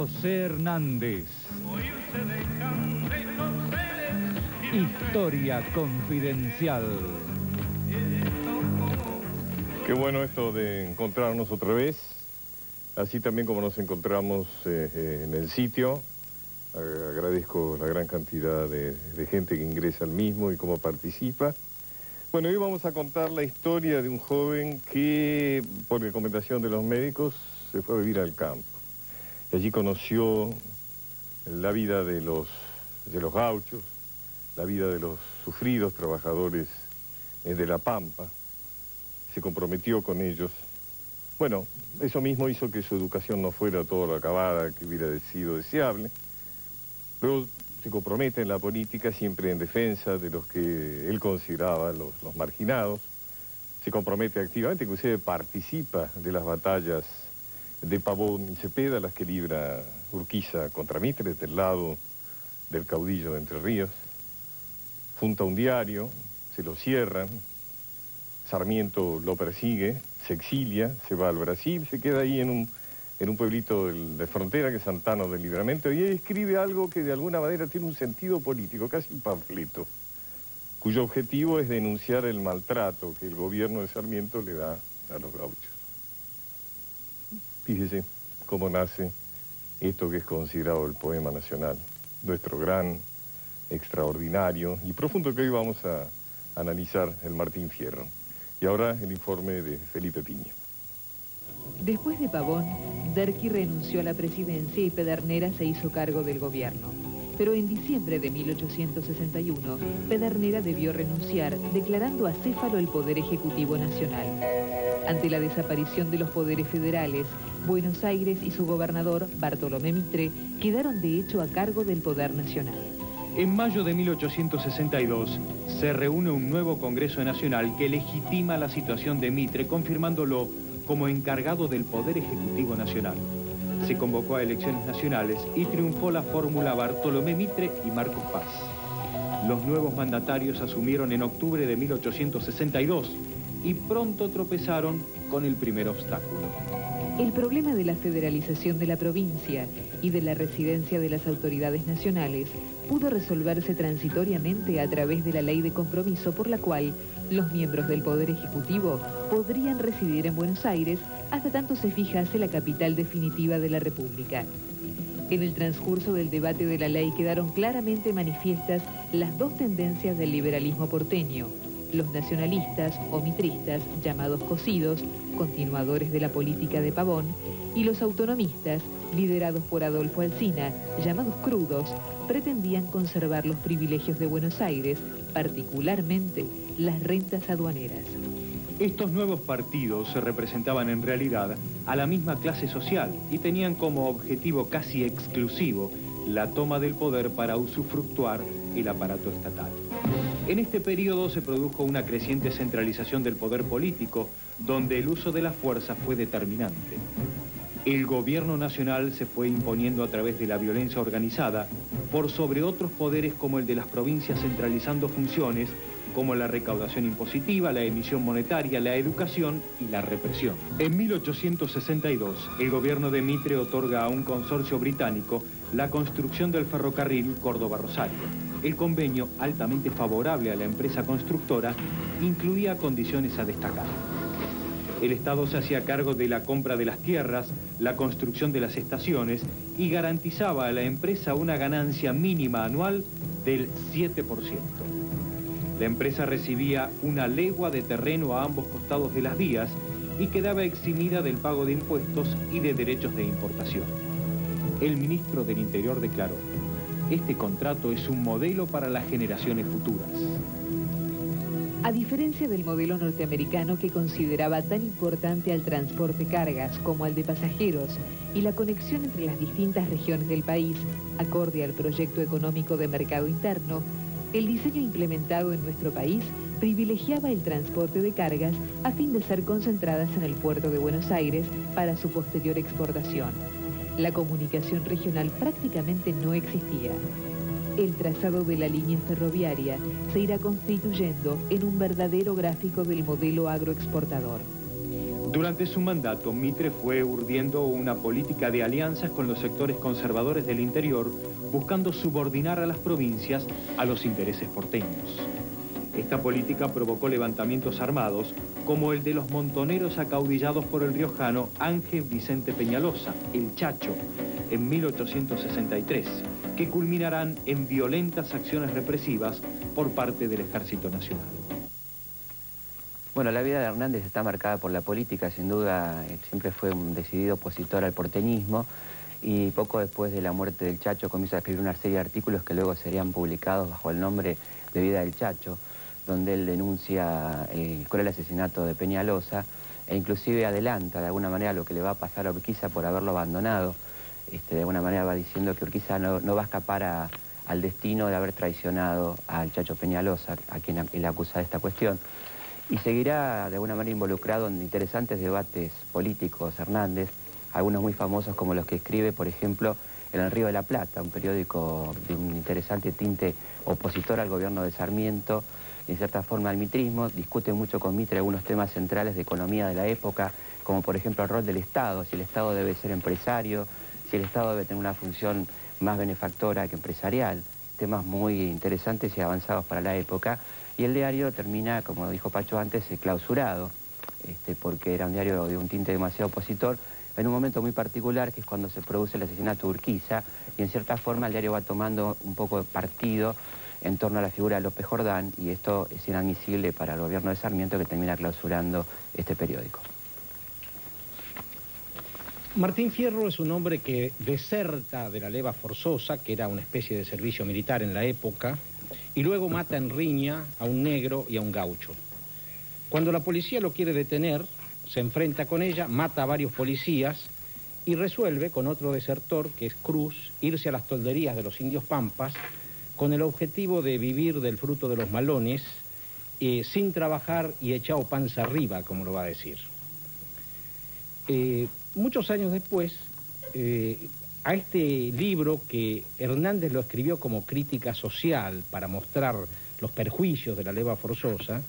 José Hernández. Historia confidencial. Qué bueno esto de encontrarnos otra vez, así también como nos encontramos en el sitio. Agradezco la gran cantidad de gente que ingresa al mismo y cómo participa. Bueno, hoy vamos a contar la historia de un joven que, por recomendación de los médicos, se fue a vivir al campo. Y allí conoció la vida de los gauchos, la vida de los sufridos trabajadores de la Pampa. Se comprometió con ellos. Bueno, eso mismo hizo que su educación no fuera toda la acabada que hubiera sido deseable. Luego se compromete en la política siempre en defensa de los que él consideraba los marginados. Se compromete activamente, inclusive participa de las batallas de Pavón y Cepeda, las que libra Urquiza contra Mitre, del lado del caudillo de Entre Ríos. Junta un diario, se lo cierran, Sarmiento lo persigue, se exilia, se va al Brasil, se queda ahí en un pueblito de frontera que es Santana del Livramento, y él escribe algo que de alguna manera tiene un sentido político, casi un panfleto, cuyo objetivo es denunciar el maltrato que el gobierno de Sarmiento le da a los gauchos. Fíjese cómo nace esto que es considerado el poema nacional, nuestro gran, extraordinario y profundo que hoy vamos a analizar, el Martín Fierro. Y ahora el informe de Felipe Piña. Después de Pavón, Derqui renunció a la presidencia y Pedernera se hizo cargo del gobierno. Pero en diciembre de 1861, Pedernera debió renunciar, declarando acéfalo el Poder Ejecutivo Nacional. Ante la desaparición de los poderes federales, Buenos Aires y su gobernador, Bartolomé Mitre, quedaron de hecho a cargo del Poder Nacional. En mayo de 1862 se reúne un nuevo Congreso Nacional que legitima la situación de Mitre, confirmándolo como encargado del Poder Ejecutivo Nacional. Se convocó a elecciones nacionales y triunfó la fórmula Bartolomé Mitre y Marcos Paz. Los nuevos mandatarios asumieron en octubre de 1862 y pronto tropezaron con el primer obstáculo. El problema de la federalización de la provincia y de la residencia de las autoridades nacionales pudo resolverse transitoriamente a través de la ley de compromiso por la cual los miembros del Poder Ejecutivo podrían residir en Buenos Aires hasta tanto se fijase la capital definitiva de la República. En el transcurso del debate de la ley quedaron claramente manifiestas las dos tendencias del liberalismo porteño: los nacionalistas o mitristas, llamados cocidos, continuadores de la política de Pavón, y los autonomistas, liderados por Adolfo Alsina, llamados crudos, pretendían conservar los privilegios de Buenos Aires, particularmente las rentas aduaneras. Estos nuevos partidos se representaban en realidad a la misma clase social y tenían como objetivo casi exclusivo la toma del poder para usufructuar el aparato estatal. En este periodo se produjo una creciente centralización del poder político, donde el uso de la fuerza fue determinante. El gobierno nacional se fue imponiendo a través de la violencia organizada por sobre otros poderes como el de las provincias, centralizando funciones como la recaudación impositiva, la emisión monetaria, la educación y la represión. En 1862, el gobierno de Mitre otorga a un consorcio británico la construcción del ferrocarril Córdoba-Rosario. El convenio, altamente favorable a la empresa constructora, incluía condiciones a destacar. El Estado se hacía cargo de la compra de las tierras, la construcción de las estaciones y garantizaba a la empresa una ganancia mínima anual del 7%. La empresa recibía una legua de terreno a ambos costados de las vías y quedaba eximida del pago de impuestos y de derechos de importación. El ministro del Interior declaró: este contrato es un modelo para las generaciones futuras. A diferencia del modelo norteamericano, que consideraba tan importante al transporte cargas como al de pasajeros y la conexión entre las distintas regiones del país, acorde al proyecto económico de mercado interno, el diseño implementado en nuestro país privilegiaba el transporte de cargas a fin de ser concentradas en el puerto de Buenos Aires para su posterior exportación. La comunicación regional prácticamente no existía. El trazado de la línea ferroviaria se irá constituyendo en un verdadero gráfico del modelo agroexportador. Durante su mandato, Mitre fue urdiendo una política de alianzas con los sectores conservadores del interior, buscando subordinar a las provincias a los intereses porteños. Esta política provocó levantamientos armados, como el de los montoneros acaudillados por el riojano Ángel Vicente Peñalosa, el Chacho, en 1863, que culminarán en violentas acciones represivas por parte del Ejército Nacional. Bueno, la vida de Hernández está marcada por la política, sin duda. Siempre fue un decidido opositor al porteñismo, y poco después de la muerte del Chacho comienza a escribir una serie de artículos que luego serían publicados bajo el nombre de Vida del Chacho, donde él denuncia el cruel asesinato de Peñalosa e inclusive adelanta de alguna manera lo que le va a pasar a Urquiza por haberlo abandonado. De alguna manera va diciendo que Urquiza no va a escapar al destino de haber traicionado al Chacho Peñalosa, a quien él acusa de esta cuestión. Y seguirá de alguna manera involucrado en interesantes debates políticos Hernández, algunos muy famosos como los que escribe, por ejemplo, en El Río de la Plata, un periódico de un interesante tinte opositor al gobierno de Sarmiento, y en cierta forma al mitrismo. Discute mucho con Mitre algunos temas centrales de economía de la época, como por ejemplo el rol del Estado, si el Estado debe ser empresario, si el Estado debe tener una función más benefactora que empresarial, temas muy interesantes y avanzados para la época. Y el diario termina, como dijo Pacho antes, clausurado, porque era un diario de un tinte demasiado opositor, en un momento muy particular, que es cuando se produce el asesinato de Urquiza, y en cierta forma el diario va tomando un poco de partido en torno a la figura de López Jordán, y esto es inadmisible para el gobierno de Sarmiento, que termina clausurando este periódico. Martín Fierro es un hombre que deserta de la leva forzosa, que era una especie de servicio militar en la época, y luego mata en riña a un negro y a un gaucho. Cuando la policía lo quiere detener, se enfrenta con ella, mata a varios policías y resuelve con otro desertor, que es Cruz, irse a las tolderías de los indios pampas con el objetivo de vivir del fruto de los malones, sin trabajar y echado panza arriba, como lo va a decir. Muchos años después, a este libro, que Hernández lo escribió como crítica social para mostrar los perjuicios de la leva forzosa,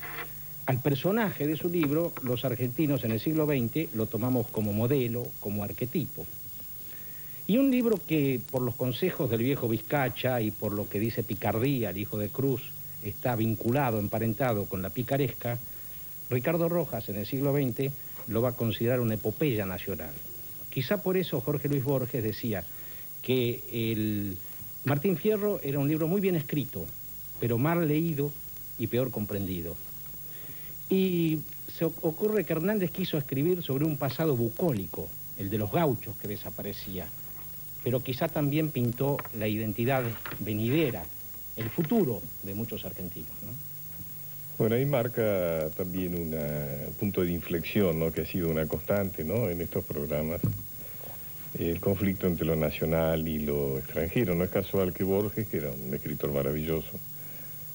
al personaje de su libro, los argentinos en el siglo XX lo tomamos como modelo, como arquetipo. Y un libro que, por los consejos del viejo Vizcacha y por lo que dice Picardía, el hijo de Cruz, está vinculado, emparentado con la picaresca, Ricardo Rojas en el siglo XX lo va a considerar una epopeya nacional. Quizá por eso Jorge Luis Borges decía que el Martín Fierro era un libro muy bien escrito, pero mal leído y peor comprendido. Y se ocurre que Hernández quiso escribir sobre un pasado bucólico, el de los gauchos que desaparecía, pero quizá también pintó la identidad venidera, el futuro de muchos argentinos, ¿no? Bueno, ahí marca también un punto de inflexión, ¿no?, que ha sido una constante, ¿no?, en estos programas. El conflicto entre lo nacional y lo extranjero. No es casual que Borges, que era un escritor maravilloso,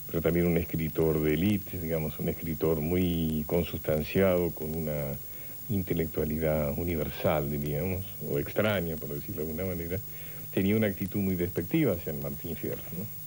pero también un escritor de élite, digamos, un escritor muy consustanciado, con una intelectualidad universal, diríamos, o extraña, por decirlo de alguna manera, tenía una actitud muy despectiva hacia Martín Fierro, ¿no?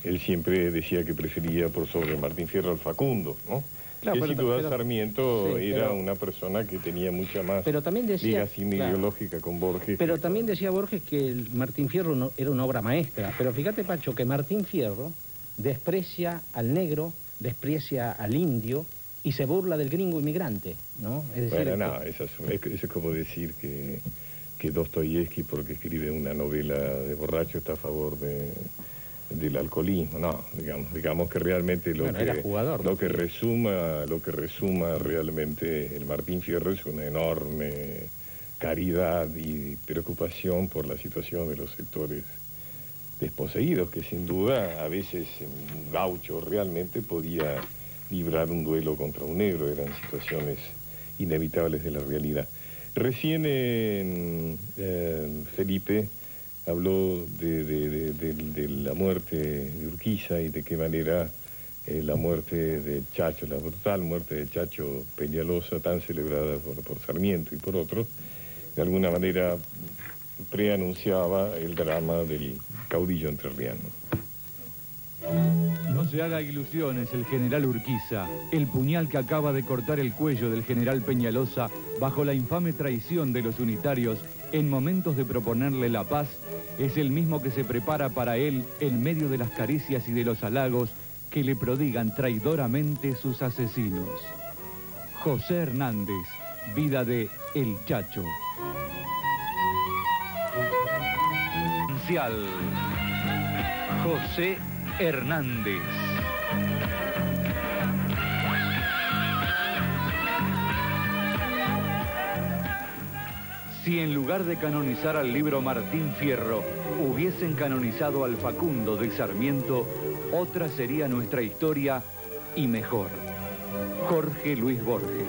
Él siempre decía que prefería por sobre Martín Fierro al Facundo, ¿no? Claro, que sin duda Sarmiento era una persona que tenía mucha más ligación ideológica con Borges. Pero también decía Borges que el Martín Fierro no, era una obra maestra. Pero fíjate, Pacho, que Martín Fierro desprecia al negro, desprecia al indio y se burla del gringo inmigrante, ¿no? Es decir, bueno, no, eso es como decir que Dostoyevsky, porque escribe una novela de borracho, está a favor del alcoholismo. No, digamos que realmente lo que resuma realmente el Martín Fierro es una enorme caridad y preocupación por la situación de los sectores desposeídos, que sin duda a veces un gaucho realmente podía librar un duelo contra un negro, eran situaciones inevitables de la realidad. Recién Felipe habló de la muerte de Urquiza y de qué manera la muerte del Chacho, la brutal muerte del Chacho Peñalosa, tan celebrada por Sarmiento y por otros, de alguna manera preanunciaba el drama del caudillo entrerriano. No se haga ilusiones el general Urquiza. El puñal que acaba de cortar el cuello del general Peñalosa bajo la infame traición de los unitarios en momentos de proponerle la paz es el mismo que se prepara para él en medio de las caricias y de los halagos que le prodigan traidoramente sus asesinos. José Hernández, vida de El Chacho. José Hernández. Si en lugar de canonizar al libro Martín Fierro, hubiesen canonizado al Facundo de Sarmiento, otra sería nuestra historia y mejor. Jorge Luis Borges.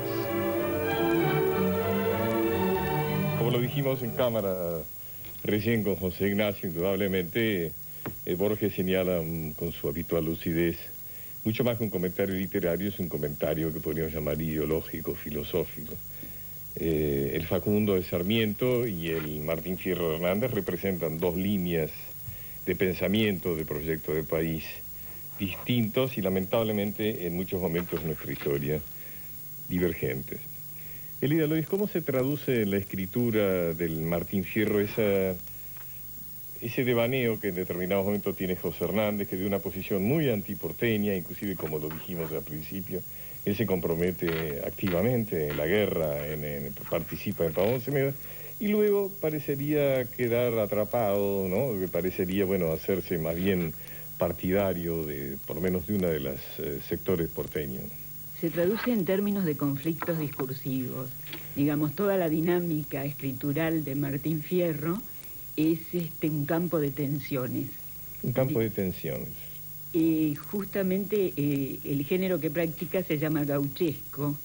Como lo dijimos en cámara recién con José Ignacio, indudablemente Borges señala con su habitual lucidez, mucho más que un comentario literario, es un comentario que podríamos llamar ideológico, filosófico. El Facundo de Sarmiento y el Martín Fierro de Hernández representan dos líneas de pensamiento, de proyecto de país distintos y lamentablemente en muchos momentos de nuestra historia divergentes. Elida Lois, ¿cómo se traduce en la escritura del Martín Fierro ese devaneo que en determinados momentos tiene José Hernández, que de una posición muy antiporteña, inclusive como lo dijimos al principio, él se compromete activamente en la guerra, participa en Pavón Cepeda, y luego parecería quedar atrapado, ¿no? Que parecería, bueno, hacerse más bien partidario de, por lo menos, de una de las sectores porteños. Se traduce en términos de conflictos discursivos. Digamos, toda la dinámica escritural de Martín Fierro es un campo de tensiones. Un campo de tensiones. Justamente el género que practica se llama gauchesco,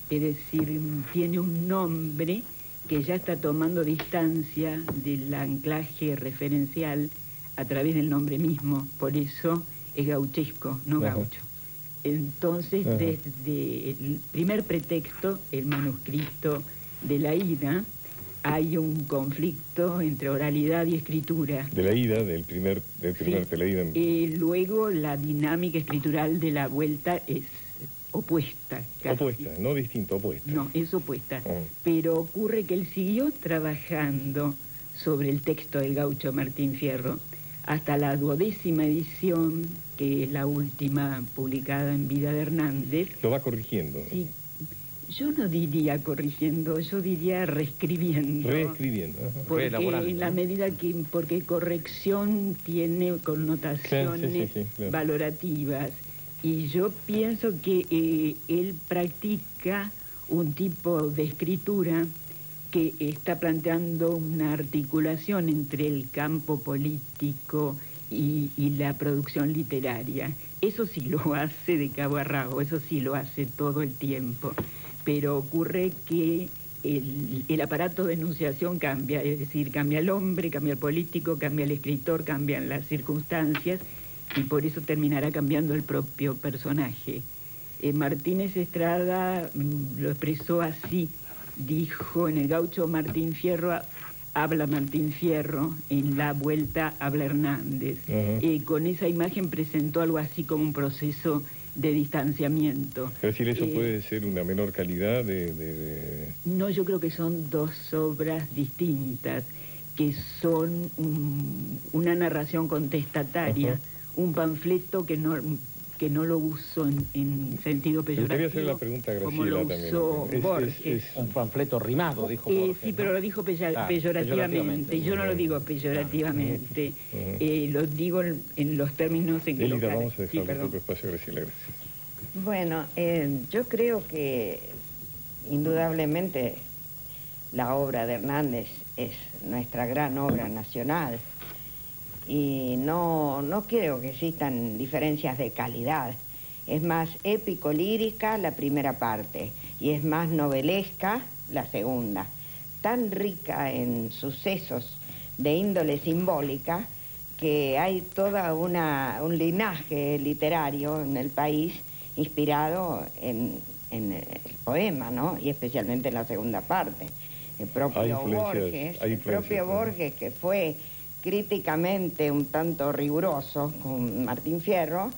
es decir, tiene un nombre que ya está tomando distancia del anclaje referencial a través del nombre mismo, por eso es gauchesco, no gaucho. Entonces, desde el primer pretexto, el manuscrito de la ida, hay un conflicto entre oralidad y escritura. De la ida, del primer de la ida. Luego la dinámica escritural de la vuelta es opuesta. Casi. Opuesta, no distinto, opuesta. No, es opuesta. Pero ocurre que él siguió trabajando sobre el texto del gaucho Martín Fierro hasta la 12ª edición, que es la última publicada en vida de Hernández. Lo va corrigiendo. Sí. Yo no diría corrigiendo, yo diría reescribiendo. Reescribiendo. Porque en la medida que, porque corrección tiene connotaciones valorativas. Y yo pienso que él practica un tipo de escritura que está planteando una articulación entre el campo político y la producción literaria. Eso sí lo hace de cabo a rabo, eso sí lo hace todo el tiempo. Pero ocurre que el aparato de enunciación cambia, es decir, cambia el hombre, cambia el político, cambia el escritor, cambian las circunstancias y por eso terminará cambiando el propio personaje. Martínez Estrada lo expresó así, dijo: en el gaucho Martín Fierro habla Martín Fierro, en la vuelta habla Hernández. Con esa imagen presentó algo así como un proceso de distanciamiento. Es decir, ¿eso puede ser una menor calidad No, yo creo que son dos obras distintas, que son una narración contestataria, un panfleto que no lo uso en sentido peyorativo. Quería hacer la pregunta a Graciela también. Borges. Es un panfleto rimado, dijo Borges. Sí, pero lo dijo peyorativamente. Yo no lo digo peyorativamente. Lo digo en los términos en que Elida, vamos a dejar un poco espacio a Graciela. Bueno, yo creo que indudablemente la obra de Hernández es nuestra gran obra nacional. Y no creo que existan diferencias de calidad. Es más épico-lírica la primera parte y es más novelesca la segunda. Tan rica en sucesos de índole simbólica que hay toda un linaje literario en el país inspirado en el poema, ¿no? Y especialmente en la segunda parte. El propio Borges, que fue críticamente un tanto riguroso con Martín Fierro,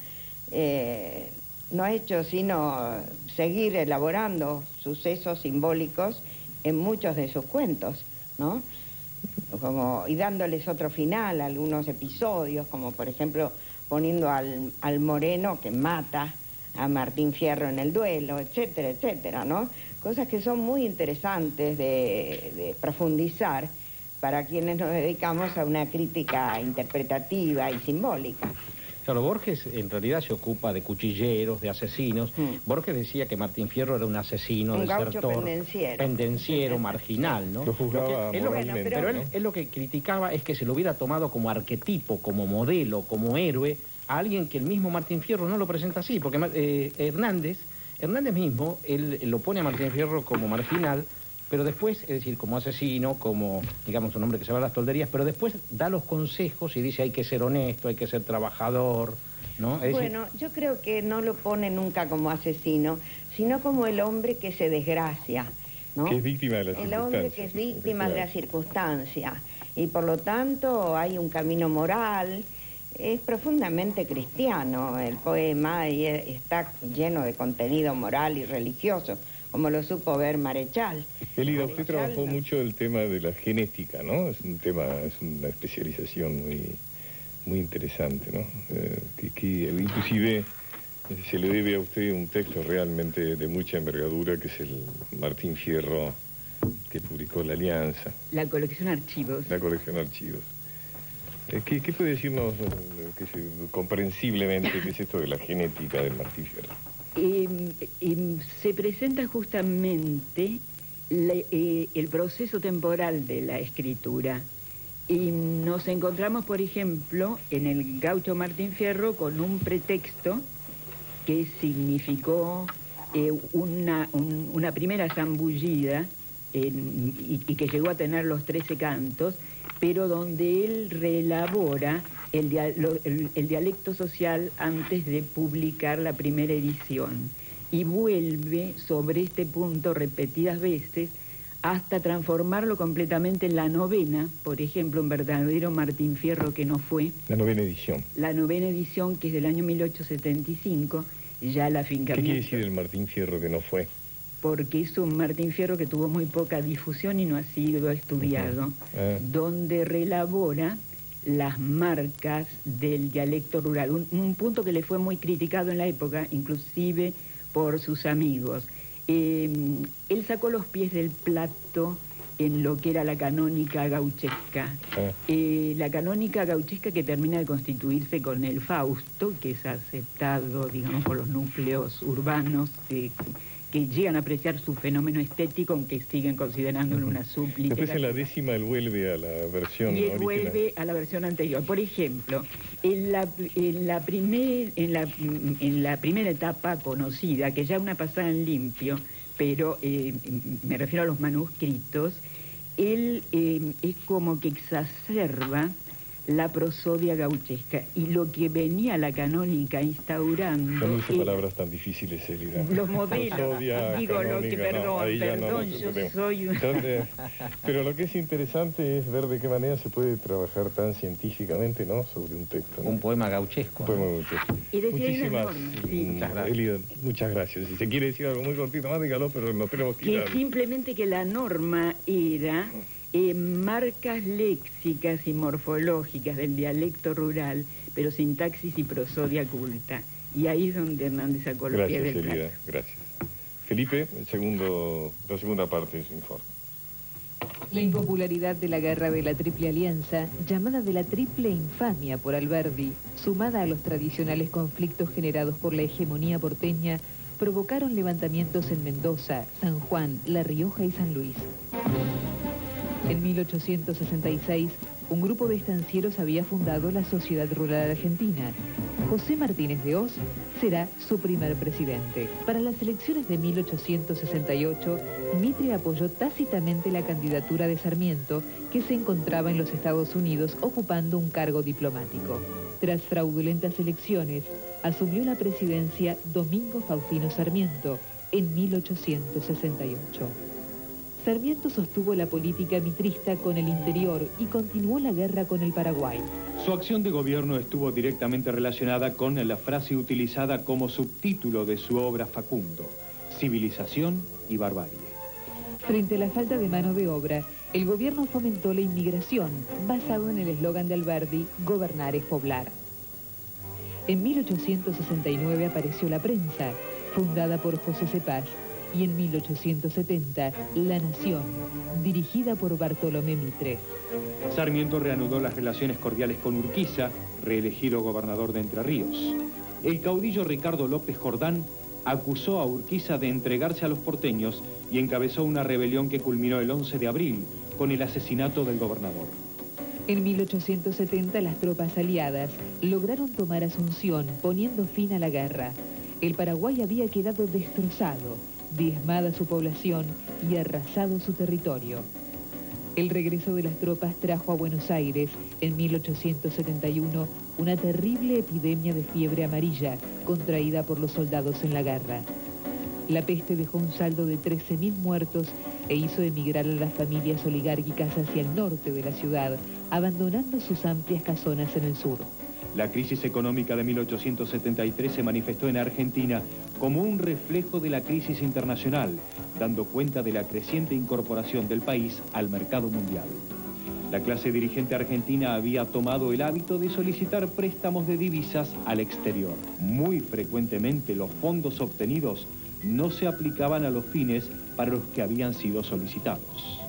no ha hecho sino seguir elaborando sucesos simbólicos en muchos de sus cuentos, ¿no? Y dándoles otro final a algunos episodios, como por ejemplo poniendo al moreno que mata a Martín Fierro en el duelo, etcétera, etcétera, ¿no? Cosas que son muy interesantes de profundizar para quienes nos dedicamos a una crítica interpretativa y simbólica. Claro, Borges en realidad se ocupa de cuchilleros, de asesinos. Borges decía que Martín Fierro era un asesino, un desertor, pendenciero, marginal, ¿no? Lo juzgaba moralmente. Pero él lo que criticaba es que se lo hubiera tomado como arquetipo, como modelo, como héroe, a alguien que el mismo Martín Fierro no lo presenta así, porque Hernández mismo, él lo pone a Martín Fierro como marginal, pero después, es decir, como asesino, como, digamos, un hombre que se va a las tolderías, pero después da los consejos y dice hay que ser honesto, hay que ser trabajador, ¿no? Bueno, yo creo que no lo pone nunca como asesino, sino como el hombre que se desgracia, ¿no? Que es víctima de la circunstancia. El hombre que es víctima de la circunstancia. Y por lo tanto hay un camino moral, es profundamente cristiano el poema y está lleno de contenido moral y religioso, como lo supo ver Marechal. Elida, usted trabajó mucho el tema de la genética, ¿no? Es una especialización muy interesante, ¿no? Que inclusive se le debe a usted un texto realmente de mucha envergadura, que es el Martín Fierro, que publicó La Alianza. La colección Archivos. La colección Archivos. ¿Qué puede decirnos comprensiblemente qué es esto de la genética de Martín Fierro? Se presenta justamente el proceso temporal de la escritura. Y nos encontramos, por ejemplo, en el gaucho Martín Fierro con un pretexto que significó una primera zambullida y que llegó a tener los 13 cantos, pero donde él reelabora el dialecto social antes de publicar la primera edición y vuelve sobre este punto repetidas veces hasta transformarlo completamente en la novena, por ejemplo, un verdadero Martín Fierro que no fue. La novena edición. La novena edición, que es del año 1875, ya la finca. ¿Qué quiere decir el Martín Fierro que no fue? Porque es un Martín Fierro que tuvo muy poca difusión y no ha sido estudiado, donde reelabora las marcas del dialecto rural, un punto que le fue muy criticado en la época, inclusive por sus amigos. Él sacó los pies del plato en lo que era la canónica gauchesca. La canónica gauchesca que termina de constituirse con el Fausto, que es aceptado, digamos, por los núcleos urbanos que llegan a apreciar su fenómeno estético, aunque siguen considerándolo una subliteratura. Después en la décima él vuelve a la versión original. Y él original. vuelve a la versión anterior. Por ejemplo, en la primera etapa conocida, que ya una pasada en limpio, pero me refiero a los manuscritos, él es como que exacerba la prosodia gauchesca y lo que venía la canónica instaurando. No use palabras tan difíciles, Elida. Los modelos, prosodia, digo canónica, lo que, perdón, yo soy un... Pero lo que es interesante es ver de qué manera se puede trabajar tan científicamente, ¿no?, sobre un texto, ¿no? Un poema gauchesco. Un poema gauchesco. Y muchísimas, muchas gracias. Elida, muchas gracias. Si se quiere decir algo muy cortito más, dígalo, pero nos tenemos que ir. Que simplemente que la norma era marcas léxicas y morfológicas del dialecto rural, pero sintaxis y prosodia culta. Y ahí es donde Hernández sacó los pies del plato. Gracias, Elida, gracias. Felipe, la segunda parte de su informe. La impopularidad de la guerra de la Triple Alianza, llamada de la Triple Infamia por Alberdi, sumada a los tradicionales conflictos generados por la hegemonía porteña, provocaron levantamientos en Mendoza, San Juan, La Rioja y San Luis. En 1866, un grupo de estancieros había fundado la Sociedad Rural Argentina. José Martínez de Hoz será su primer presidente. Para las elecciones de 1868, Mitre apoyó tácitamente la candidatura de Sarmiento, que se encontraba en los Estados Unidos ocupando un cargo diplomático. Tras fraudulentas elecciones, asumió la presidencia Domingo Faustino Sarmiento en 1868. Sarmiento sostuvo la política mitrista con el interior y continuó la guerra con el Paraguay. Su acción de gobierno estuvo directamente relacionada con la frase utilizada como subtítulo de su obra Facundo: civilización y barbarie. Frente a la falta de mano de obra, el gobierno fomentó la inmigración, basado en el eslogan de Alberdi, gobernar es poblar. En 1869 apareció La Prensa, fundada por José Cepaz, y en 1870, La Nación, dirigida por Bartolomé Mitre. Sarmiento reanudó las relaciones cordiales con Urquiza, reelegido gobernador de Entre Ríos. El caudillo Ricardo López Jordán acusó a Urquiza de entregarse a los porteños y encabezó una rebelión que culminó el 11 de abril con el asesinato del gobernador. En 1870 las tropas aliadas lograron tomar Asunción, poniendo fin a la guerra. El Paraguay había quedado destrozado, diezmada su población y arrasado su territorio. El regreso de las tropas trajo a Buenos Aires, en 1871, una terrible epidemia de fiebre amarilla, contraída por los soldados en la guerra. La peste dejó un saldo de 13.000 muertos e hizo emigrar a las familias oligárquicas hacia el norte de la ciudad, abandonando sus amplias casonas en el sur. La crisis económica de 1873 se manifestó en Argentina como un reflejo de la crisis internacional, dando cuenta de la creciente incorporación del país al mercado mundial. La clase dirigente argentina había tomado el hábito de solicitar préstamos de divisas al exterior. Muy frecuentemente los fondos obtenidos no se aplicaban a los fines para los que habían sido solicitados.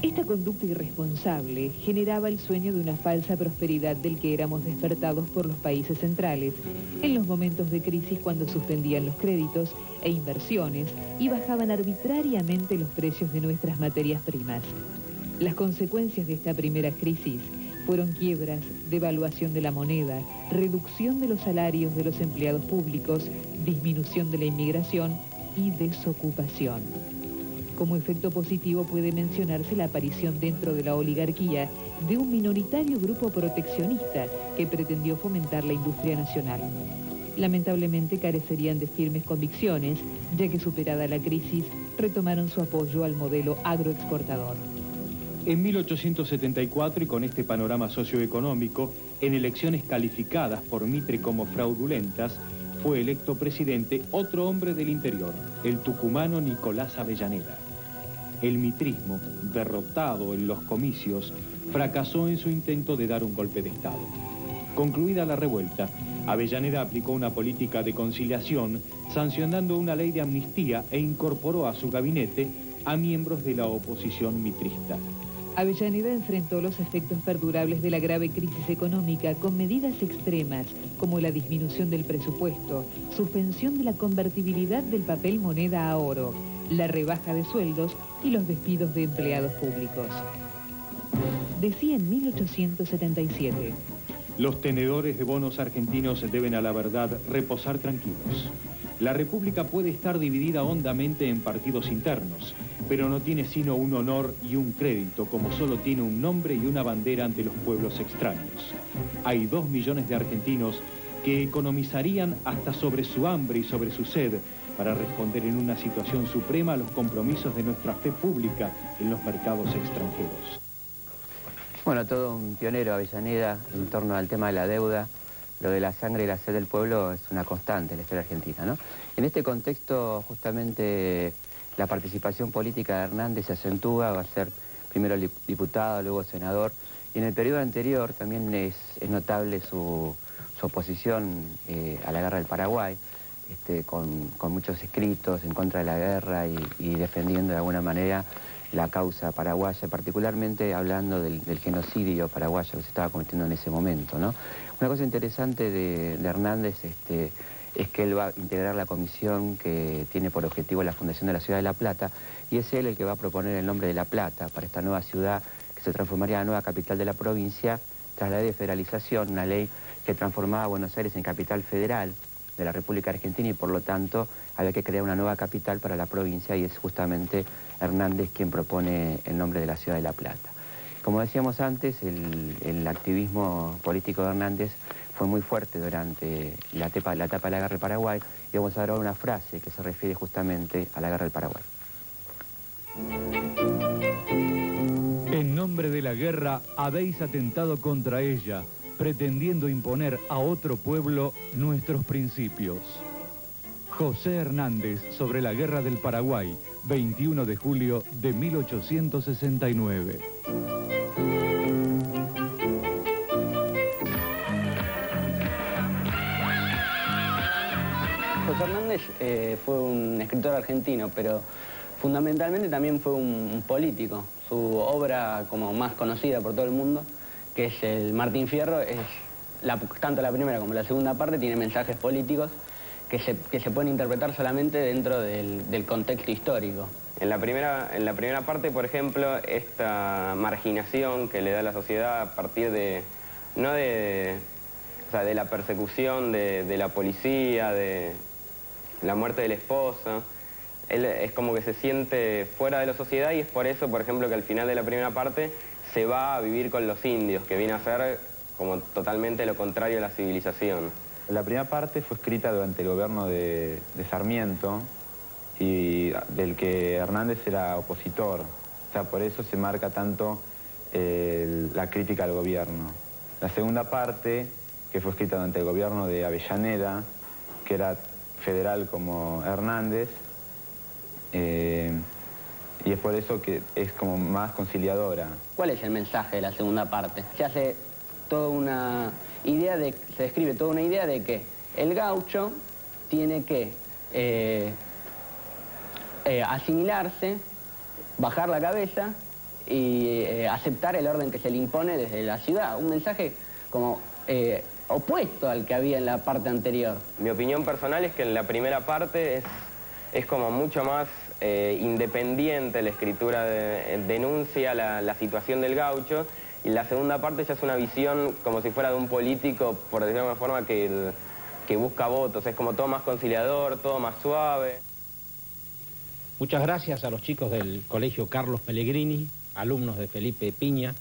Esta conducta irresponsable generaba el sueño de una falsa prosperidad del que éramos despertados por los países centrales, en los momentos de crisis cuando suspendían los créditos e inversiones y bajaban arbitrariamente los precios de nuestras materias primas. Las consecuencias de esta primera crisis fueron quiebras, devaluación de la moneda, reducción de los salarios de los empleados públicos, disminución de la inmigración y desocupación. Como efecto positivo puede mencionarse la aparición dentro de la oligarquía de un minoritario grupo proteccionista que pretendió fomentar la industria nacional. Lamentablemente carecerían de firmes convicciones, ya que superada la crisis, retomaron su apoyo al modelo agroexportador. En 1874, y con este panorama socioeconómico, en elecciones calificadas por Mitre como fraudulentas, fue electo presidente otro hombre del interior, el tucumano Nicolás Avellaneda. El mitrismo, derrotado en los comicios, fracasó en su intento de dar un golpe de Estado. Concluida la revuelta, Avellaneda aplicó una política de conciliación, sancionando una ley de amnistía e incorporó a su gabinete a miembros de la oposición mitrista. Avellaneda enfrentó los efectos perdurables de la grave crisis económica con medidas extremas como la disminución del presupuesto, suspensión de la convertibilidad del papel moneda a oro, la rebaja de sueldos y los despidos de empleados públicos. Decía en 1877: los tenedores de bonos argentinos deben a la verdad reposar tranquilos. La República puede estar dividida hondamente en partidos internos, pero no tiene sino un honor y un crédito, como solo tiene un nombre y una bandera ante los pueblos extraños. Hay 2 millones de argentinos que economizarían hasta sobre su hambre y sobre su sed para responder en una situación suprema a los compromisos de nuestra fe pública en los mercados extranjeros. Bueno, todo un pionero Avellaneda en torno al tema de la deuda. Lo de la sangre y la sed del pueblo es una constante en la historia argentina, ¿no? En este contexto, justamente, la participación política de Hernández se acentúa, va a ser primero diputado, luego senador, y en el periodo anterior también es notable su oposición a la guerra del Paraguay, con muchos escritos en contra de la guerra y defendiendo de alguna manera la causa paraguaya, particularmente hablando del genocidio paraguayo que se estaba cometiendo en ese momento, ¿no? Una cosa interesante de Hernández es que él va a integrar la comisión que tiene por objetivo la fundación de la ciudad de La Plata, y es él el que va a proponer el nombre de La Plata para esta nueva ciudad que se transformaría en la nueva capital de la provincia tras la ley de federalización, una ley que transformaba a Buenos Aires en capital federal de la República Argentina, y por lo tanto había que crear una nueva capital para la provincia, y es justamente Hernández quien propone el nombre de la ciudad de La Plata. Como decíamos antes, el activismo político de Hernández fue muy fuerte durante la etapa de la guerra del Paraguay, y vamos a ver ahora una frase que se refiere justamente a la guerra del Paraguay. En nombre de la guerra habéis atentado contra ella, pretendiendo imponer a otro pueblo nuestros principios. José Hernández sobre la Guerra del Paraguay, 21 de julio de 1869. José Hernández fue un escritor argentino, pero fundamentalmente también fue un político. Su obra como más conocida por todo el mundo, que es el Martín Fierro, tanto la primera como la segunda parte tiene mensajes políticos que se pueden interpretar solamente dentro del contexto histórico. En la primera parte, por ejemplo, esta marginación que le da la sociedad a partir de la persecución de la policía, de la muerte del esposo, él es como que se siente fuera de la sociedad y es por eso, por ejemplo, que al final de la primera parte se va a vivir con los indios, que viene a ser como totalmente lo contrario a la civilización. La primera parte fue escrita durante el gobierno de Sarmiento y del que Hernández era opositor. O sea, por eso se marca tanto la crítica al gobierno. La segunda parte, que fue escrita durante el gobierno de Avellaneda, que era federal como Hernández, y es por eso que es como más conciliadora. ¿Cuál es el mensaje de la segunda parte? Se hace toda una idea se describe toda una idea de que el gaucho tiene que asimilarse, bajar la cabeza y aceptar el orden que se le impone desde la ciudad. Un mensaje como opuesto al que había en la parte anterior. Mi opinión personal es que en la primera parte es como mucho más independiente la escritura, denuncia la situación del gaucho, y la segunda parte ya es una visión como si fuera de un político, por decirlo de alguna forma, que busca votos. Es como todo más conciliador, todo más suave. Muchas gracias a los chicos del Colegio Carlos Pellegrini, alumnos de Felipe Piña,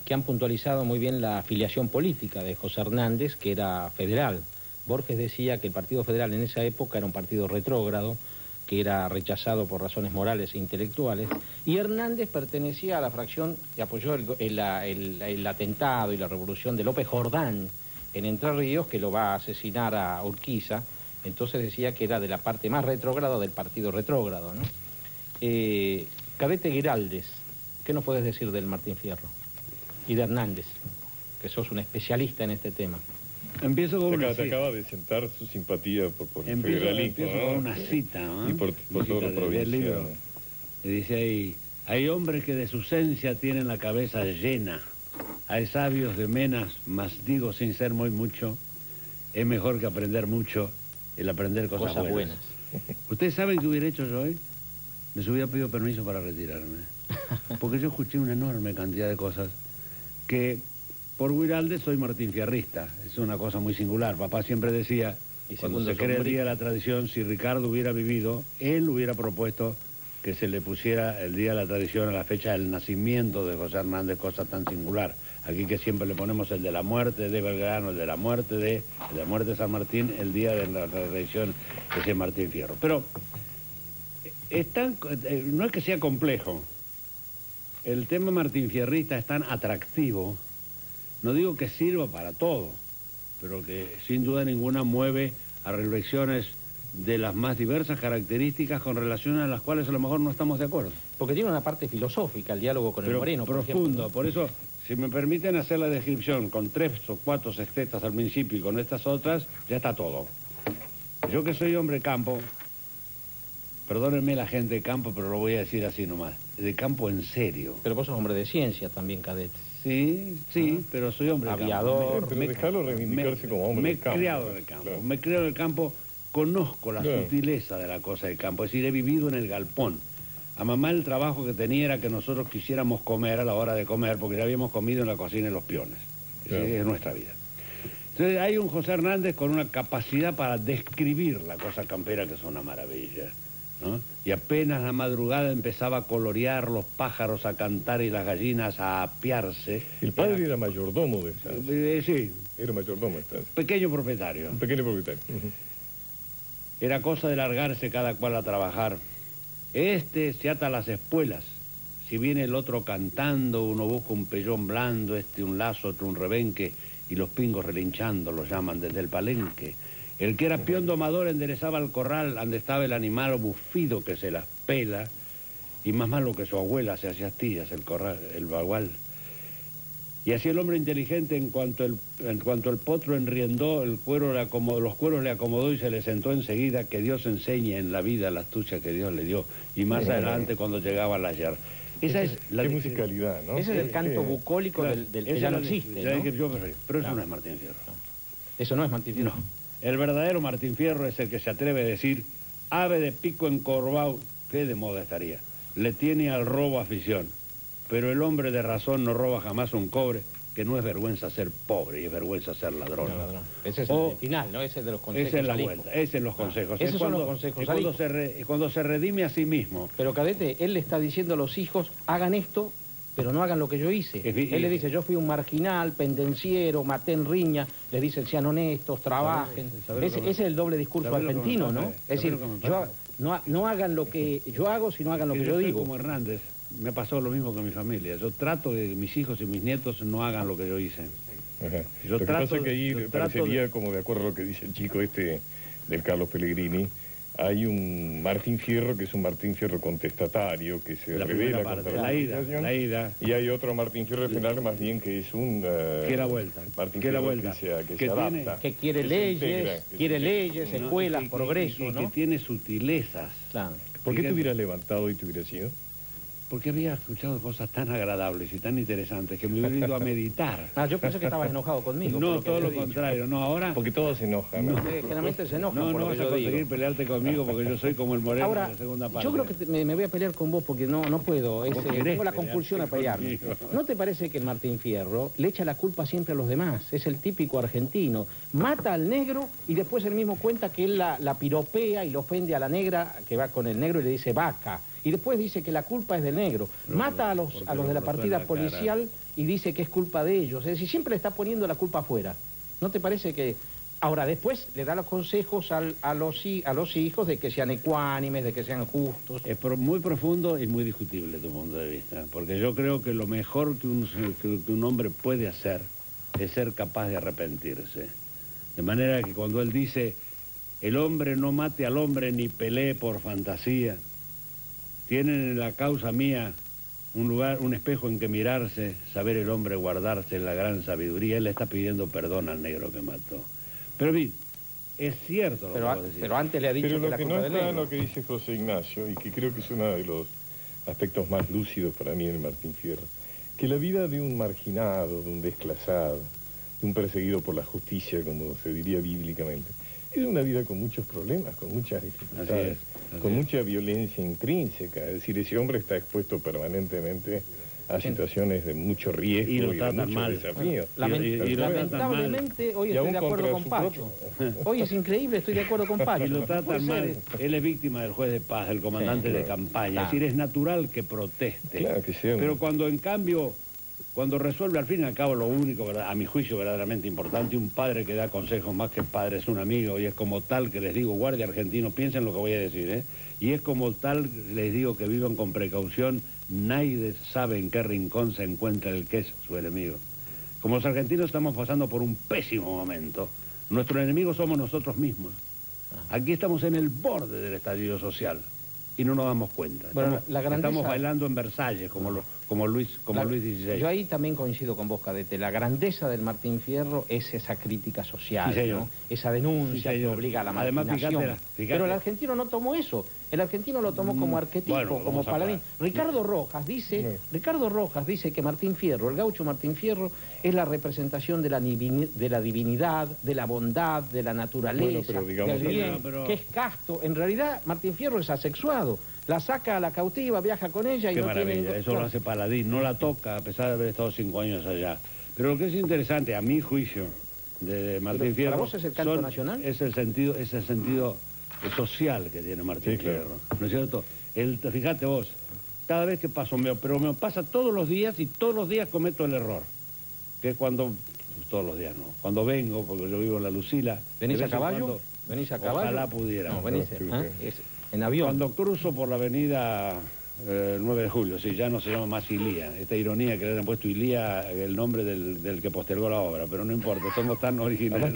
que han puntualizado muy bien la afiliación política de José Hernández, que era federal. Borges decía que el Partido Federal en esa época era un partido retrógrado, que era rechazado por razones morales e intelectuales, y Hernández pertenecía a la fracción que apoyó el atentado y la revolución de López Jordán en Entre Ríos, que lo va a asesinar a Urquiza. Entonces decía que era de la parte más retrógrada del partido retrógrado, ¿no? Cadete Giraldes, ¿qué nos puedes decir del Martín Fierro? Y de Hernández, que sos un especialista en este tema. Empiezo con te acaba de sentar su simpatía por el federalismo, ¿no? Con una cita, ¿no? Y por todo lo provinciano. Y dice ahí, hay hombres que de su esencia tienen la cabeza llena. Hay sabios de menas, mas digo sin ser muy mucho, es mejor que aprender mucho el aprender cosas buenas. ¿Ustedes saben qué hubiera hecho yo hoy? Les hubiera pedido permiso para retirarme. Porque yo escuché una enorme cantidad de cosas que... Por Giraldes soy Martín Fierrista, es una cosa muy singular. Papá siempre decía, cuando se crea el Día de la Tradición, si Ricardo hubiera vivido, él hubiera propuesto que se le pusiera el Día de la Tradición a la fecha del nacimiento de José Hernández, cosa tan singular. Aquí que siempre le ponemos el de la muerte de Belgrano, el de la muerte de San Martín, el Día de la Tradición que es Martín Fierro. Pero no es que sea complejo, el tema Martín Fierrista es tan atractivo. No digo que sirva para todo, pero que sin duda ninguna mueve a reflexiones de las más diversas características con relación a las cuales a lo mejor no estamos de acuerdo. Porque tiene una parte filosófica, el diálogo con el Moreno, por profundo, por eso, si me permiten hacer la descripción con 3 o 4 sextetas al principio y con estas otras, ya está todo. Yo que soy hombre campo, perdónenme la gente de campo, pero lo voy a decir así nomás, de campo en serio. Pero vos sos hombre de ciencia también, Cadete. Sí, pero soy hombre aviador. Pero déjalo reivindicarse como hombre del campo. Me he criado en el campo, claro. Me he criado en el campo, conozco la sutileza de la cosa del campo, es decir, he vivido en el galpón. A mamá el trabajo que tenía era que nosotros quisiéramos comer a la hora de comer, porque ya habíamos comido en la cocina en los peones. Es nuestra vida. Entonces hay un José Hernández con una capacidad para describir la cosa campera que es una maravilla, ¿no? Y apenas la madrugada empezaba a colorear, los pájaros a cantar y las gallinas a apiarse. El padre era mayordomo de estancia. Sí. Era mayordomo de estancia. Pequeño propietario. Un pequeño propietario. Era cosa de largarse cada cual a trabajar. Este se ata a las espuelas. Si viene el otro cantando, uno busca un pellón blando, un lazo, otro un rebenque, y los pingos relinchando lo llaman desde el palenque. El que era peón domador enderezaba el corral donde estaba el animal bufido que se las pela, y más malo que su abuela se hacía astillas el corral, el bagual. Y así el hombre inteligente, en cuanto el potro enriendó, los cueros le acomodó y se le sentó enseguida, que Dios enseñe en la vida la astucia que Dios le dio. Y más adelante, cuando llegaba la ayer. Esa es la musicalidad, ¿no? Ese es el canto bucólico del que ya no existe, ¿no? Pero eso no es Martín Fierro. Eso no es Martín Fierro. No. El verdadero Martín Fierro es el que se atreve a decir, ave de pico encorvado, que de moda estaría. Le tiene al robo afición. Pero el hombre de razón no roba jamás un cobre, que no es vergüenza ser pobre y es vergüenza ser ladrón. No. Ese es el final, ¿no? Ese es de los consejos. Esa es la vuelta, ese es los consejos. Esos son los consejos. Cuando se redime a sí mismo. Pero Cadete, él le está diciendo a los hijos, hagan esto, pero no hagan lo que yo hice. Él le dice, yo fui un marginal, pendenciero, maté en riña, le dicen, sean honestos, trabajen. Ese es el doble discurso argentino, ¿no? Es decir, no hagan lo que yo hago, sino hagan lo que yo digo. Como Hernández. Me pasó lo mismo con mi familia. Yo trato de que mis hijos y mis nietos no hagan lo que yo hice. Ajá. Lo que pasa es que ahí parecería, como de acuerdo a lo que dice el chico este del Carlos Pellegrini, hay un Martín Fierro que es un Martín Fierro contestatario, que se revela contra la ida. Y hay otro Martín Fierro final más bien que es un... que la vuelta. Martín Fierro que se adapta. Que quiere leyes, escuelas, progreso, ¿no? Que tiene sutilezas. Claro. ¿Por qué te hubieras levantado y te hubieras ido? Porque había escuchado cosas tan agradables y tan interesantes que me hubiera ido a meditar. Yo pensé que estabas enojado conmigo. No, todo lo contrario. No, ahora... Porque todos se enojan. No. Generalmente se enojan. No vas a conseguir pelearte conmigo porque yo soy como el Moreno ahora, de la segunda parte. Yo creo que me voy a pelear con vos porque no puedo. Tengo la compulsión a pelearme. ¿No te parece que el Martín Fierro le echa la culpa siempre a los demás? Es el típico argentino. Mata al negro y después él mismo cuenta que él la piropea y le ofende a la negra que va con el negro y le dice vaca. Y después dice que la culpa es del negro. Mata a los de la partida policial y dice que es culpa de ellos. Es decir, siempre le está poniendo la culpa afuera. ¿No te parece que...? Ahora, después le da los consejos a los hijos de que sean ecuánimes, de que sean justos. Es muy profundo y muy discutible tu punto de vista. Porque yo creo que lo mejor que un hombre puede hacer es ser capaz de arrepentirse. De manera que cuando él dice, el hombre no mate al hombre ni pelee por fantasía, tienen en la causa mía un lugar, un espejo en que mirarse, saber el hombre guardarse en la gran sabiduría. Él le está pidiendo perdón al negro que mató. Pero bien, es cierto lo que vos decís. Pero antes le ha dicho pero que lo que no está en lo que dice José Ignacio, y que creo que es uno de los aspectos más lúcidos para mí en el Martín Fierro, que la vida de un marginado, de un desclasado, de un perseguido por la justicia, como se diría bíblicamente, es una vida con muchos problemas, con muchas dificultades, con mucha violencia intrínseca. Es decir, ese hombre está expuesto permanentemente a situaciones de mucho riesgo y de muchos desafíos. Lamentablemente, hoy estoy de acuerdo con Pacho. Hoy es increíble, estoy de acuerdo con Pacho. Y lo tratan mal. Él es víctima del juez de paz, del comandante de campaña. Es decir, es natural que proteste. Claro que sea. Pero cuando, en cambio, cuando resuelve al fin y al cabo lo único, a mi juicio, verdaderamente importante, un padre que da consejos más que padre es un amigo, y es como tal que les digo, guardia argentino, piensen lo que voy a decir, ¿eh? Y es como tal les digo que vivan con precaución, nadie sabe en qué rincón se encuentra el que es su enemigo. Como los argentinos estamos pasando por un pésimo momento, nuestro enemigo somos nosotros mismos. Aquí estamos en el borde del estallido social y no nos damos cuenta. Bueno, estamos bailando en Versalles como Luis XVI. Yo ahí también coincido con vos, Cadete. La grandeza del Martín Fierro es esa crítica social, sí, ¿no? Esa denuncia que obliga a la marginación. Además, fíjate. Pero el argentino no tomó eso. El argentino lo tomó como arquetipo, como paladín. Ricardo Rojas dice que Martín Fierro, el gaucho Martín Fierro, es la representación de la divinidad, de la bondad, de la naturaleza, del bien, que es casto. En realidad, Martín Fierro es asexuado. La saca a la cautiva, viaja con ella y Qué no maravilla, tiene... eso lo hace Paladín, no la toca, a pesar de haber estado 5 años allá. Pero lo que es interesante, a mi juicio, de Martín Fierro... ¿Para vos es el canto nacional? Es el sentido social que tiene Martín Fierro, ¿no es cierto? Fíjate vos, cada vez que paso, pero me pasa todos los días y todos los días cometo el error. Que es cuando, todos los días no, cuando vengo, porque yo vivo en La Lucila... ¿Venís a caballo? ¿Venís a caballo? Ojalá pudiera. No, venís, en avión. Cuando cruzo por la avenida 9 de julio, sí, ya no se llama más Ilía. Esta ironía que le han puesto Ilía, el nombre del que postergó la obra, pero no importa, somos tan originales.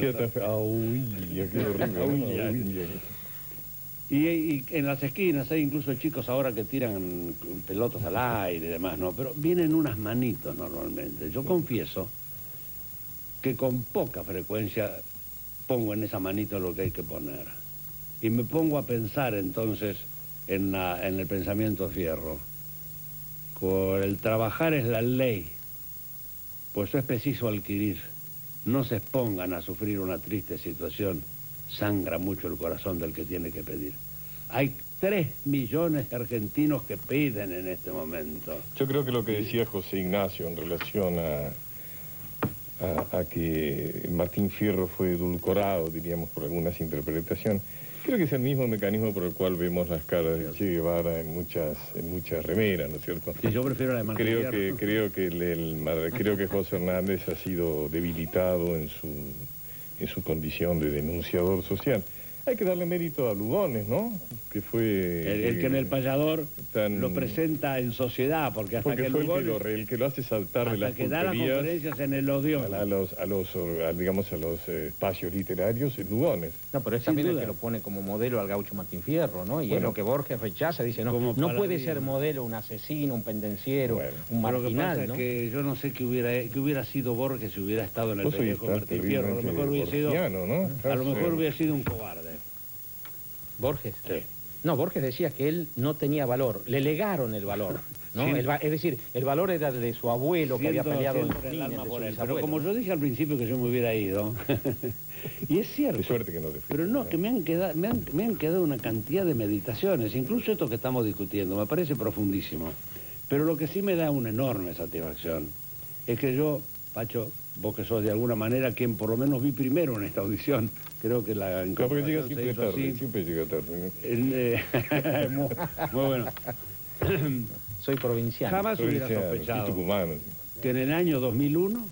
Y en las esquinas hay incluso chicos ahora que tiran pelotas al aire y demás, ¿no? Pero vienen unas manitos normalmente. Yo confieso que con poca frecuencia pongo en esa manito lo que hay que poner. Y me pongo a pensar entonces en el pensamiento Fierro. Por el trabajar es la ley, pues es preciso adquirir. No se expongan a sufrir una triste situación. Sangra mucho el corazón del que tiene que pedir. Hay 3 millones de argentinos que piden en este momento. Yo creo que lo que decía José Ignacio en relación a que Martín Fierro fue edulcorado, diríamos, por algunas interpretaciones, creo que es el mismo mecanismo por el cual vemos las caras de Che Guevara en muchas remeras, ¿no es cierto? Sí, yo prefiero la de Martín Fierro. Creo que José Hernández ha sido debilitado en su condición de denunciador social. Hay que darle mérito a Lugones, ¿no? Que fue... El que en El Payador lo presenta en sociedad, porque hasta que fue Lugones... el que lo hace saltar de las que da las conferencias en el Odeón. A los espacios literarios, es Lugones. No, pero es también el que lo pone como modelo al gaucho Martín Fierro, ¿no? Y es lo que Borges rechaza, dice, no puede ser modelo un asesino, un pendenciero, un marginal, lo que pasa ¿no? Es que yo no sé qué hubiera sido Borges si hubiera estado en el pellejo Martín Fierro. A lo mejor hubiera sido... ¿no? A lo mejor hubiera sido un cobarde. ¿Borges? Sí. No, Borges decía que él no tenía valor, le legaron el valor, ¿no? Sí. Es decir, el valor era de su abuelo que había peleado en el alma por él. Pero bisabuelo, como yo dije al principio que yo me hubiera ido, y es cierto. Qué suerte que no te fuiste. Pero no, que me han quedado una cantidad de meditaciones, incluso esto que estamos discutiendo, me parece profundísimo. Pero lo que sí me da una enorme satisfacción es que yo, Pacho, vos que sos de alguna manera quien por lo menos vi primero en esta audición, creo que la incorporación siempre llega tarde. Muy bueno. Soy provinciano. Jamás hubiera sospechado que en el año 2001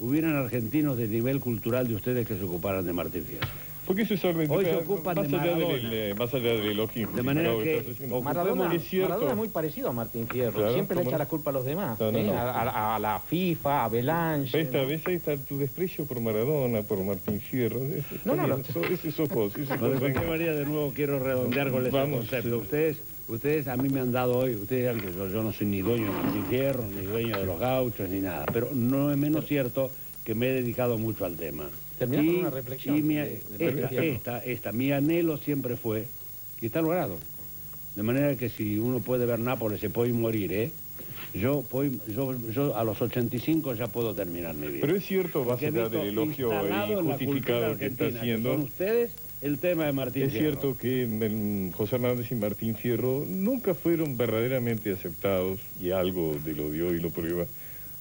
hubieran argentinos de nivel cultural de ustedes que se ocuparan de Martín Fierro. Porque eso es orden. Hoy se ocupan de Maradona. Más allá del elogio. De manera que Maradona es muy parecido a Martín Fierro. Claro, siempre le echa la culpa a los demás. A la FIFA, a Belange. Ahí está tu desprecio por Maradona, por Martín Fierro. Ese sos vos. De cualquier manera, de nuevo quiero redondear con ese concepto. Ustedes a mí me han dado hoy, ustedes dirán que yo no soy ni dueño de Martín Fierro, ni dueño de los gauchos, ni nada. Pero no es menos cierto que me he dedicado mucho al tema. Terminar con una reflexión. Y mi anhelo siempre fue, y está logrado. De manera que si uno puede ver Nápoles se puede morir, ¿eh? Yo a los 85 ya puedo terminar mi vida. Pero es cierto, más allá del elogio injustificado que está haciendo. Son ustedes el tema de Martín Fierro. Es cierto que José Hernández y Martín Fierro nunca fueron verdaderamente aceptados, y algo de lo de hoy lo prueba,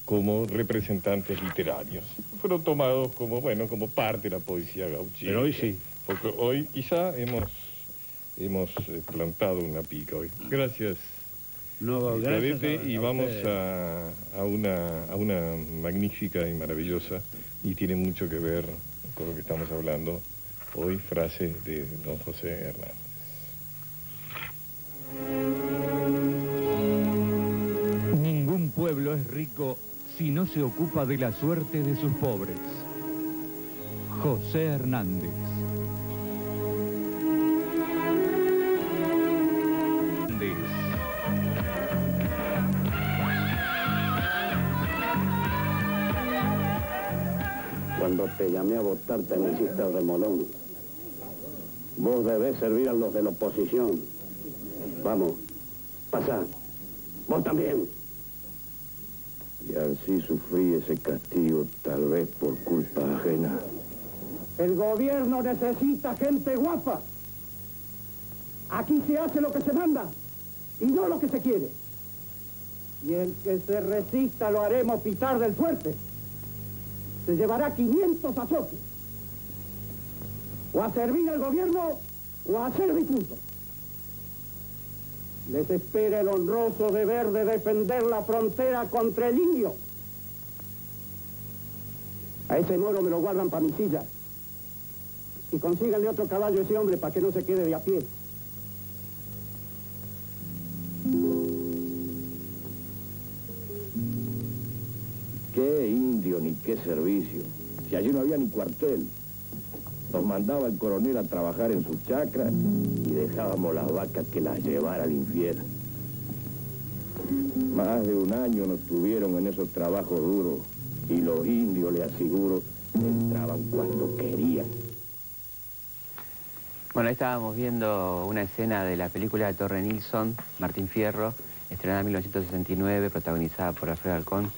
como representantes literarios. Fueron tomados como parte de la poesía gauchesca. Pero hoy sí. Porque hoy quizá hemos plantado una pica hoy. Gracias. Gracias y vamos a una magnífica y maravillosa, y tiene mucho que ver con lo que estamos hablando hoy, frase de don José Hernández. Ningún pueblo es rico si no se ocupa de la suerte de sus pobres. José Hernández. Cuando te llamé a votar te me hiciste el remolón. Vos debés servir a los de la oposición. Vamos, pasá. Vos también. Y así sufrí ese castigo, tal vez por culpa ajena. El gobierno necesita gente guapa. Aquí se hace lo que se manda y no lo que se quiere. Y el que se resista lo haremos pitar del fuerte. Se llevará 500 azotes. O a servir al gobierno o a ser difunto. Les espera el honroso deber de defender la frontera contra el indio. A ese moro me lo guardan para mi silla. Y consíganle otro caballo a ese hombre para que no se quede de a pie. servicio ni qué servicio. Si allí no había ni cuartel. Nos mandaba el coronel a trabajar en sus chacras y dejábamos las vacas que las llevara al infierno. Más de un año nos tuvieron en esos trabajos duros y los indios, le aseguro, entraban cuando querían. Bueno, ahí estábamos viendo una escena de la película de Torre Nilsson, Martín Fierro, estrenada en 1969, protagonizada por Alfredo Alcón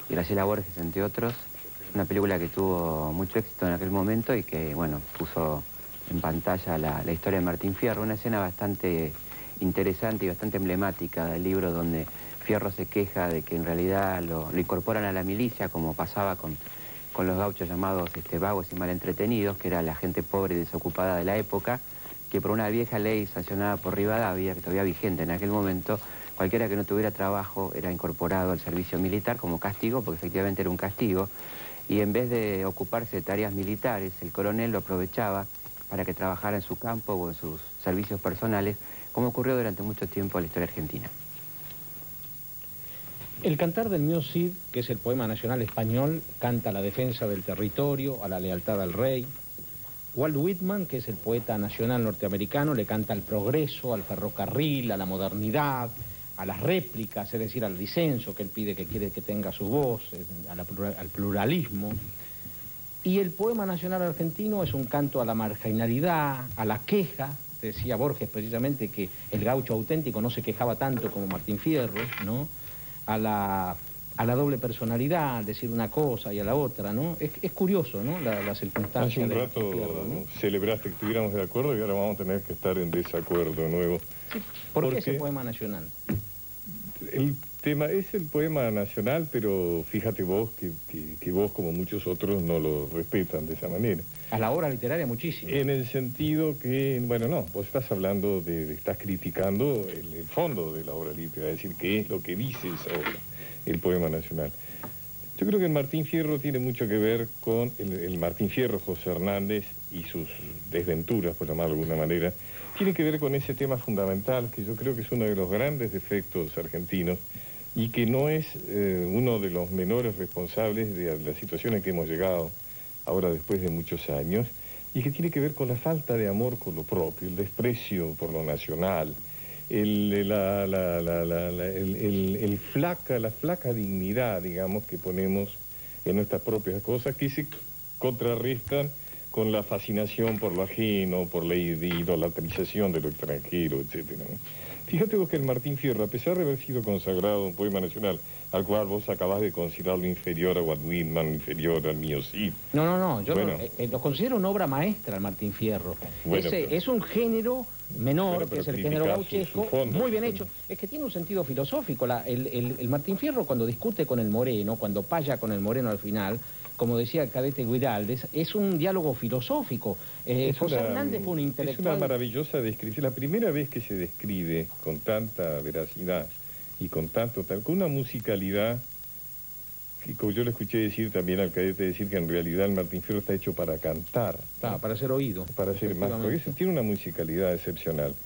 y Graciela Borges, entre otros. Una película que tuvo mucho éxito en aquel momento y que, bueno, puso en pantalla la historia de Martín Fierro. Una escena bastante interesante y bastante emblemática del libro, donde Fierro se queja de que en realidad lo incorporan a la milicia, como pasaba con los gauchos llamados vagos y mal entretenidos, que era la gente pobre y desocupada de la época, que por una vieja ley sancionada por Rivadavia, que todavía vigente en aquel momento, cualquiera que no tuviera trabajo era incorporado al servicio militar como castigo, porque efectivamente era un castigo, y en vez de ocuparse de tareas militares, el coronel lo aprovechaba para que trabajara en su campo o en sus servicios personales, como ocurrió durante mucho tiempo en la historia argentina. El Cantar del Mío Cid, que es el poema nacional español, canta a la defensa del territorio, a la lealtad al rey. Walt Whitman, que es el poeta nacional norteamericano, le canta al progreso, al ferrocarril, a la modernidad, a las réplicas, es decir, al disenso que él pide, que quiere que tenga su voz, al pluralismo. Y el poema nacional argentino es un canto a la marginalidad, a la queja. Decía Borges precisamente que el gaucho auténtico no se quejaba tanto como Martín Fierro, ¿no? A la doble personalidad, al decir una cosa y a la otra, ¿no? Es curioso, ¿no? La circunstancia. Hace un rato ¿no? Celebraste que estuviéramos de acuerdo y ahora vamos a tener que estar en desacuerdo de nuevo. Sí. ¿Por qué ese poema nacional? El tema es el poema nacional, pero fíjate vos que vos, como muchos otros, no lo respetan de esa manera. A la obra literaria muchísimo. En el sentido que, bueno, no, vos estás hablando estás criticando el fondo de la obra literaria, es decir, qué es lo que dice esa obra, el poema nacional. Yo creo que el Martín Fierro tiene mucho que ver con el Martín Fierro, José Hernández, y sus desventuras, por llamarlo de alguna manera, tiene que ver con ese tema fundamental que yo creo que es uno de los grandes defectos argentinos y que no es uno de los menores responsables de la situación en que hemos llegado ahora después de muchos años, y que tiene que ver con la falta de amor por lo propio, el desprecio por lo nacional, la flaca dignidad, digamos, que ponemos en nuestras propias cosas, que se contrarrestan con la fascinación por lo ajeno, por la idolatrización de lo extranjero, etc. Fíjate vos que el Martín Fierro, a pesar de haber sido consagrado un poema nacional, al cual vos acabás de considerarlo inferior a Walt Whitman, inferior al Mío Cid. No, yo lo considero una obra maestra, el Martín Fierro. Bueno, es un género menor, que es el género gauchesco, muy bien hecho. Es que tiene un sentido filosófico. El Martín Fierro, cuando discute con el Moreno, cuando paya con el Moreno al final, como decía el cadete Guiraldes, es un diálogo filosófico. José Hernández fue un intelectual. Es una maravillosa descripción. La primera vez que se describe con tanta veracidad y con una musicalidad, que como yo le escuché decir también al cadete decir que en realidad el Martín Fierro está hecho para cantar. Para ser oído. Para ser más, porque tiene una musicalidad excepcional.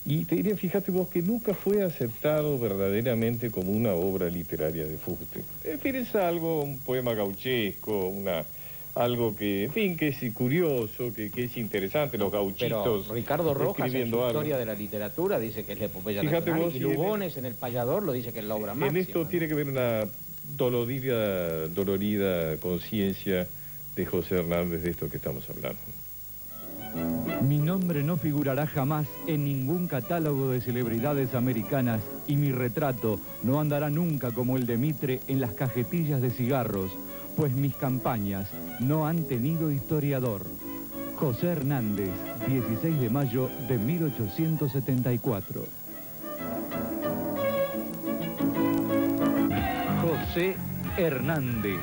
Y te diría, fíjate vos, que nunca fue aceptado verdaderamente como una obra literaria de fuste. En fin, es algo, un poema gauchesco, algo que, en fin, que es curioso, que es interesante, los gauchitos. Pero Ricardo Rojas, en su historia de la literatura, dice que es la epopeya nacional, vos, y Lugones en El Payador lo dice que es la obra máxima. En esto tiene que ver una dolorida conciencia de José Hernández de esto que estamos hablando. Mi nombre no figurará jamás en ningún catálogo de celebridades americanas y mi retrato no andará nunca como el de Mitre en las cajetillas de cigarros, pues mis campañas no han tenido historiador. José Hernández, 16 de mayo de 1874. José Hernández.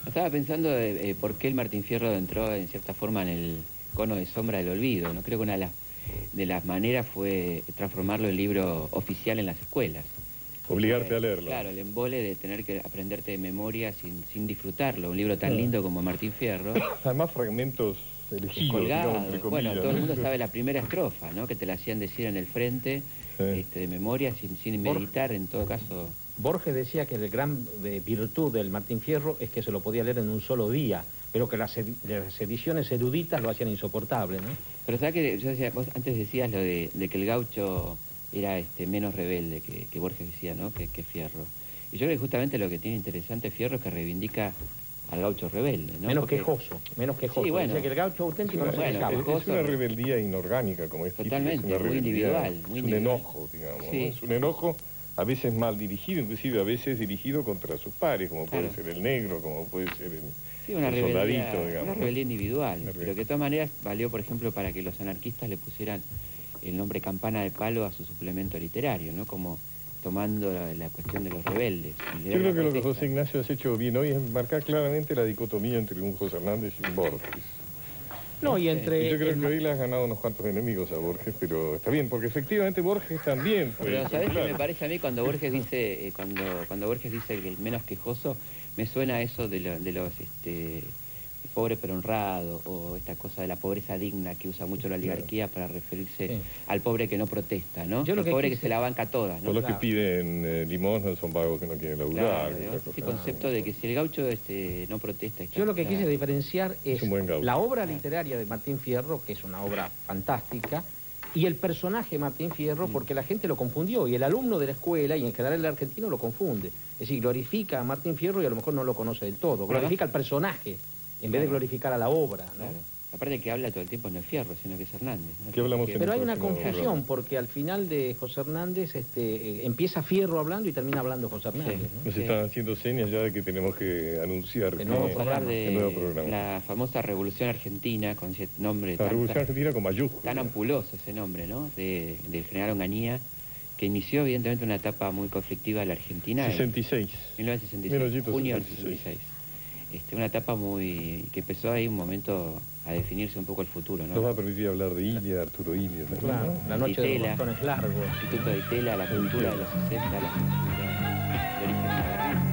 Estaba pensando por qué el Martín Fierro entró en cierta forma en el cono de sombra del olvido. No creo que una de las maneras fue transformarlo en libro oficial en las escuelas. Obligarte a leerlo. Claro, el embole de tener que aprenderte de memoria sin disfrutarlo. Un libro tan lindo como Martín Fierro. Además fragmentos elegidos, colgados. Bueno, todo el mundo sabe la primera estrofa, ¿no? Que te la hacían decir en el frente, de memoria, sin meditar, en todo caso. Borges decía que la gran virtud del Martín Fierro es que se lo podía leer en un solo día, pero que las ediciones eruditas lo hacían insoportable, ¿no? Pero ¿sabes que yo decía, vos antes decías lo de que el gaucho era menos rebelde que Borges decía, ¿no? Que Fierro. Y yo creo que justamente lo que tiene interesante Fierro es que reivindica al gaucho rebelde, ¿no? Menos quejoso. Sí, bueno. Dice que el gaucho auténtico no se quejaba. Es una rebeldía inorgánica, como es totalmente, es una muy individual. Es un enojo, digamos, sí. ¿no? Es un enojo a veces mal dirigido, inclusive a veces dirigido contra sus pares, como puede ser el negro, como puede ser el soldadito, digamos. Una rebeldía individual, pero que de todas maneras valió, por ejemplo, para que los anarquistas le pusieran el nombre Campana de Palo a su suplemento literario, ¿no? Como tomando la cuestión de los rebeldes. Yo creo que lo que José Ignacio has hecho bien hoy es marcar claramente la dicotomía entre un José Hernández y un Borges. No, y entre... Yo creo que hoy le has ganado unos cuantos enemigos a Borges, pero está bien, porque efectivamente Borges también fue... Pero ¿sabés qué me parece a mí cuando Borges dice, cuando Borges dice el menos quejoso, me suena eso de los pobre pero honrado, o esta cosa de la pobreza digna que usa mucho la oligarquía para referirse al pobre que no protesta, ¿no? El pobre que se la banca toda, ¿no? O los que piden limosna son vagos que no quieren laburar. Claro, ese concepto de que si el gaucho no protesta... Yo lo que quise diferenciar es la obra literaria de Martín Fierro, que es una obra fantástica, y el personaje Martín Fierro, porque la gente lo confundió, y el alumno de la escuela, y en general el argentino, lo confunde. Es decir, glorifica a Martín Fierro y a lo mejor no lo conoce del todo, glorifica al personaje, en vez de glorificar a la obra, ¿no? Claro. Aparte que habla todo el tiempo no es Fierro, sino que es Hernández, ¿no? ¿Qué hablamos Pero hay una confusión, porque al final de José Hernández empieza Fierro hablando y termina hablando José Hernández, ¿no? Nos están haciendo señas ya de que tenemos que anunciar el nuevo programa. La famosa Revolución Argentina, con ese nombre la Revolución Argentina con mayúsculas. Tan ampuloso ese nombre, ¿no? Del general Onganía, que inició evidentemente una etapa muy conflictiva de la Argentina. 66. 1966, junio del 66. Una etapa que empezó ahí un momento a definirse un poco el futuro, ¿no? Nos va a permitir hablar de Ilia, Arturo Ilia también, claro, ¿no? La noche de los montones largos. El Instituto de Tela, la cultura de los 60, la cultura de origen